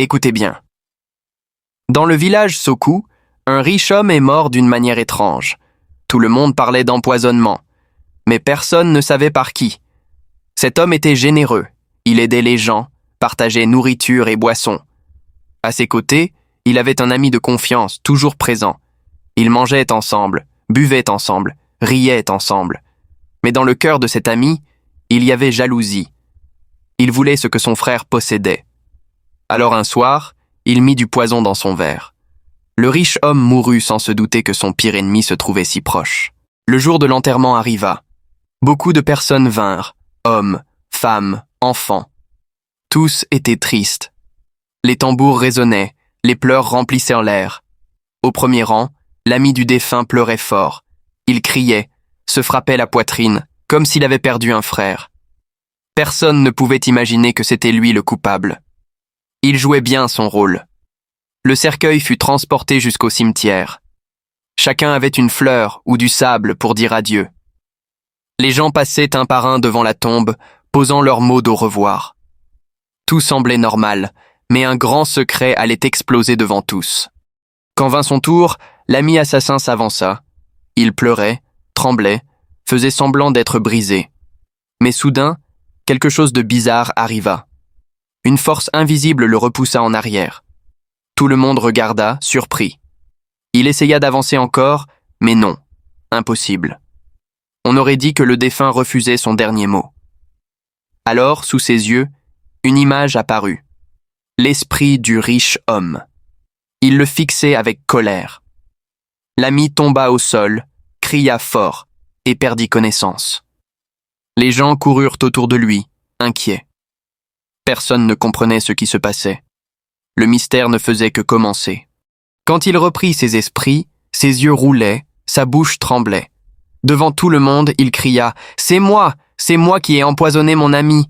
Écoutez bien. Dans le village Soku, un riche homme est mort d'une manière étrange. Tout le monde parlait d'empoisonnement, mais personne ne savait par qui. Cet homme était généreux, il aidait les gens, partageait nourriture et boissons. À ses côtés, il avait un ami de confiance, toujours présent. Ils mangeaient ensemble, buvaient ensemble, riaient ensemble. Mais dans le cœur de cet ami, il y avait jalousie. Il voulait ce que son frère possédait. Alors un soir, il mit du poison dans son verre. Le riche homme mourut sans se douter que son pire ennemi se trouvait si proche. Le jour de l'enterrement arriva. Beaucoup de personnes vinrent, hommes, femmes, enfants. Tous étaient tristes. Les tambours résonnaient, les pleurs remplissaient l'air. Au premier rang, l'ami du défunt pleurait fort. Il criait, se frappait la poitrine, comme s'il avait perdu un frère. Personne ne pouvait imaginer que c'était lui le coupable. Il jouait bien son rôle. Le cercueil fut transporté jusqu'au cimetière. Chacun avait une fleur ou du sable pour dire adieu. Les gens passaient un par un devant la tombe, posant leurs mots d'au revoir. Tout semblait normal, mais un grand secret allait exploser devant tous. Quand vint son tour, l'ami assassin s'avança. Il pleurait, tremblait, faisait semblant d'être brisé. Mais soudain, quelque chose de bizarre arriva. Une force invisible le repoussa en arrière. Tout le monde regarda, surpris. Il essaya d'avancer encore, mais non, impossible. On aurait dit que le défunt refusait son dernier mot. Alors, sous ses yeux, une image apparut. L'esprit du riche homme. Il le fixait avec colère. L'ami tomba au sol, cria fort et perdit connaissance. Les gens coururent autour de lui, inquiets. Personne ne comprenait ce qui se passait. Le mystère ne faisait que commencer. Quand il reprit ses esprits, ses yeux roulaient, sa bouche tremblait. Devant tout le monde, il cria « C'est moi qui ai empoisonné mon ami !»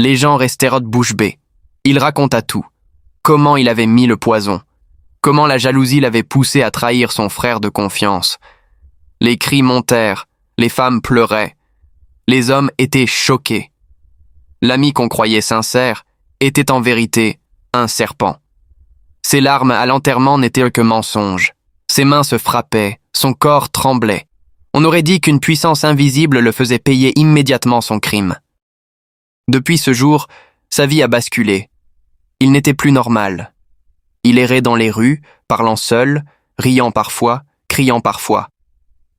Les gens restèrent bouche bée. Il raconta tout. Comment il avait mis le poison. Comment la jalousie l'avait poussé à trahir son frère de confiance. Les cris montèrent, les femmes pleuraient. Les hommes étaient choqués. L'ami qu'on croyait sincère était en vérité un serpent. Ses larmes à l'enterrement n'étaient que mensonges. Ses mains se frappaient, son corps tremblait. On aurait dit qu'une puissance invisible le faisait payer immédiatement son crime. Depuis ce jour, sa vie a basculé. Il n'était plus normal. Il errait dans les rues, parlant seul, riant parfois, criant parfois.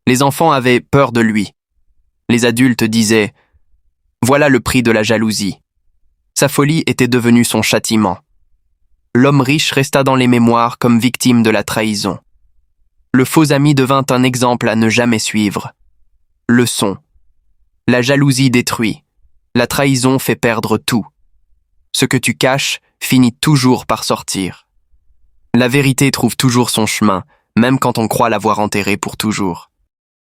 Les enfants avaient peur de lui. Les adultes disaient « Voilà le prix de la jalousie ». Sa folie était devenue son châtiment. L'homme riche resta dans les mémoires comme victime de la trahison. Le faux ami devint un exemple à ne jamais suivre. Leçon. La jalousie détruit. La trahison fait perdre tout. Ce que tu caches finit toujours par sortir. La vérité trouve toujours son chemin, même quand on croit l'avoir enterrée pour toujours.